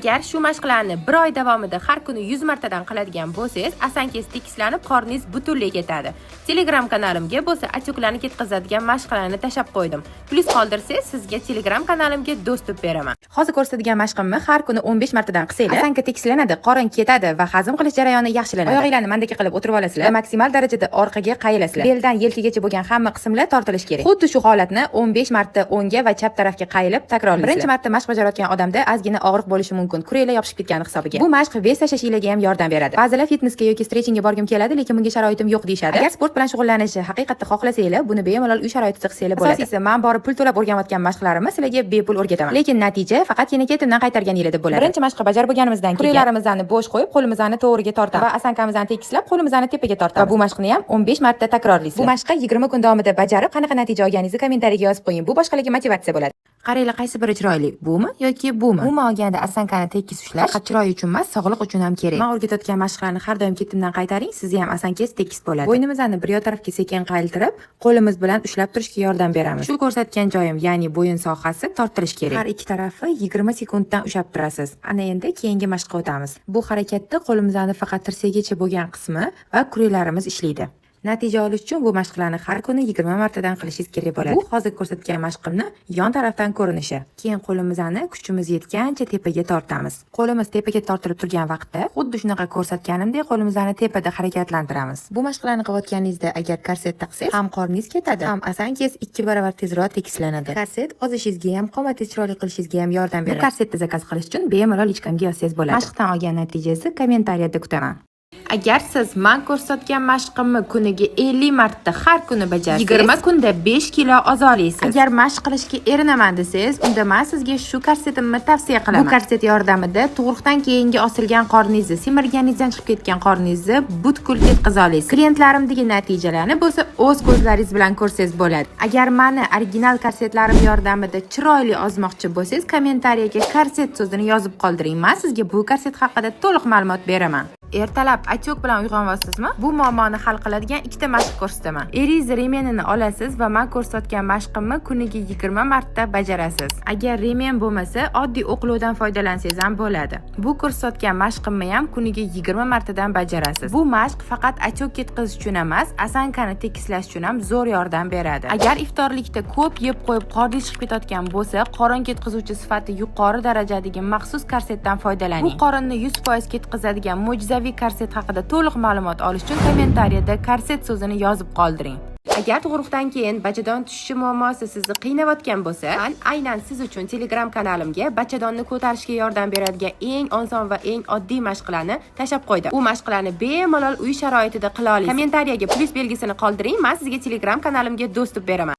Agar shu mashqlarni 1 oy davomida har kuni 100 martadan qiladigan bo'lsangiz, asangiz tekislanib, qorningiz butunlay ketadi. Telegram kanalimga bo'lsa atyoklarni ketkazadigan mashqlarni tashab qo'ydim. Plus qoldirsangiz, sizga Telegram kanalimga dostуп beraman. Hozir ko'rsatadigan mashqimni har kuni 15 martadan qilsanglar, asanka tekislanadi, qorin ketadi va hazm qilish jarayoni yaxshilanadi. Oyoqlarni mandagi qilib o'tirib olasizlar va maksimal darajada orqaga qayilasizlar. Beldan yelkagacha bo'lgan hamma qismlar tortilishi kerak. Xuddi shu holatni 15 marta o'ngga va chap tarafga qayilib takrorlaysiz. Birinchi marta mashq bajarayotgan odamda ozgina og'riq bo'lishi mumkin. Kuranglar yopishib ketgani hisobiga. Bu mashq vес tashlashiga ham yordam beradi. Ba'zilar fitnessga yoki stretchingga borgim keladi, lekin bunga sharoitim yo'q deyshadi. Agar sport bilan shug'ullanishni haqiqatda xohlasanglar, buni bemalol uy sharoitida qilsanglar bo'ladi. Asosiysi, men borib pul to'lab o'rganayotgan mashqlarimni sizlarga bepul o'rgataman. Lekin natija faqatgina ketimdan qaytarganingizda bo'ladi. Birinchi mashqni bajarib bo'lganimizdan keyin kuranglarimizni bo'sh qo'yib, qo'limizni to'g'riga tortamiz va asankamizni tekislab, qo'limizni tepaga tortamiz. Va bu mashqni ham 15 marta takrorlaysiz. Bu mashqni 20 kun davomida bajarib, qanaqa natija olganingizni kommentariyaga yozib qo'ying. Bu boshqalarga motivatsiya bo'ladi. Qaranglar, qaysi biri chiroyli? Bumi yoki bumi? Umuman olganda asankani tekis ushlash faqat chiroy uchun emas, sog'liq uchun ham kerak. Men o'rgatayotgan mashqlarni har doim ketimdan qaytaring, sizni ham asankangiz tekis bo'ladi. Bo'ynimizni bir yoq tarafga sekin qayiltirib, qo'limiz bilan ushlab turishga yordam beramiz. Shu ko'rsatgan joyim, ya'ni bo'yin sohasi tortilish kerak. Har ikki tarafi 20 sekunddan ushlab turasiz. Ana endi keyingi mashqqa o'tamiz. Bu harakatda qo'limizni faqat tirsakgacha bo'lgan qismi va kuranglarimiz ishlaydi. Natija olish uchun bu mashqlarni har kuni 20 martadan qilishingiz kerak bo'ladi. Bu hozir ko'rsatgan mashqimni yon tarafdan ko'rinishi. Keyin qo'limizni kuchimiz yetgancha tepaga tortamiz. Qo'limiz tepaga tortilib turgan vaqtda xuddi shunaqa ko'rsatganimdek qo'limizni tepada harakatlantiramiz. Bu mashqlarni qilayotganingizda agar korset taqsangiz, ham qorningiz ketadi, ham asankangiz 2 barobar tezroq tekislanadi. Korset ozishingizga ham, qomatingizni chiroyli qilishingizga ham yordam beradi. Bu korsetni zakaz qilish uchun bemalol ichkamga yozsangiz bo'ladi. Mashqdan olgan natijasi kommentariyada kutaman. Agar siz men ko'rsatgan mashqimni kuniga 50 marta har kuni bajarsangiz, 20 kunda 5 kilo ozolaysiz. Agar mashq qilishga erinaman desangiz, unda men sizga shu korsetimni tavsiya qilaman. Bu korset yordamida tug'ruqdan keyingi osilgan qorningizni, semirganingizdan chiqib ketgan qorningizni butkul ketkaza olasiz. Klientlarimdagi natijalarni bo'lsa o'z ko'zlaringiz bilan ko'rsangiz bo'ladi. Agar meni original korsetlarim yordamida chiroyli ozmoqchi bo'lsangiz, kommentariyaga korset so'zini yozib qoldiring. Men sizga bu korset haqida to'liq ma'lumot beraman. Ertalab atyok bilan uyg'onyapsizmi? Bu muammoni hal qiladigan ikkita mashq ko'rsataman. Eringiz remenini olasiz va men ko'rsatgan mashqimni kuniga 20 marta bajarasiz. Agar remen bo'lmasa, oddiy o'qlovdan foydalansangiz ham bo'ladi. Bu ko'rsatgan mashqimni ham kuniga 20 martadan bajarasiz. Bu mashq faqat atyok ketkazish uchun emas, asankani tekislash uchun ham zo'r yordam beradi. Agar iftorlikda ko'p yeb qo'yib qorningiz chiqib ketayotgan bo'lsa, qorin ketkazuvchi sifati yuqori darajadagi maxsus korsetdan foydalaning. Bu qorinni 100% ketkazadigan mo'jizaviy korset haqida to'liq ma'lumot olish uchun kommentariyada korset so'zini yozib qoldiring. Agar tug'ruqdan keyin bachadon tushishi muammosi sizni qiynayotgan bo'lsa, men aynan siz uchun Telegram kanalimga bachadonni ko'tarishga yordam beradigan eng oson va eng oddiy mashqlarni tashab qo'ydim. Bu mashqlarni bemalol uy sharoitida qila olasiz. Kommentariyaga plus belgisini qoldiring, men sizga Telegram kanalimga dostуп beraman.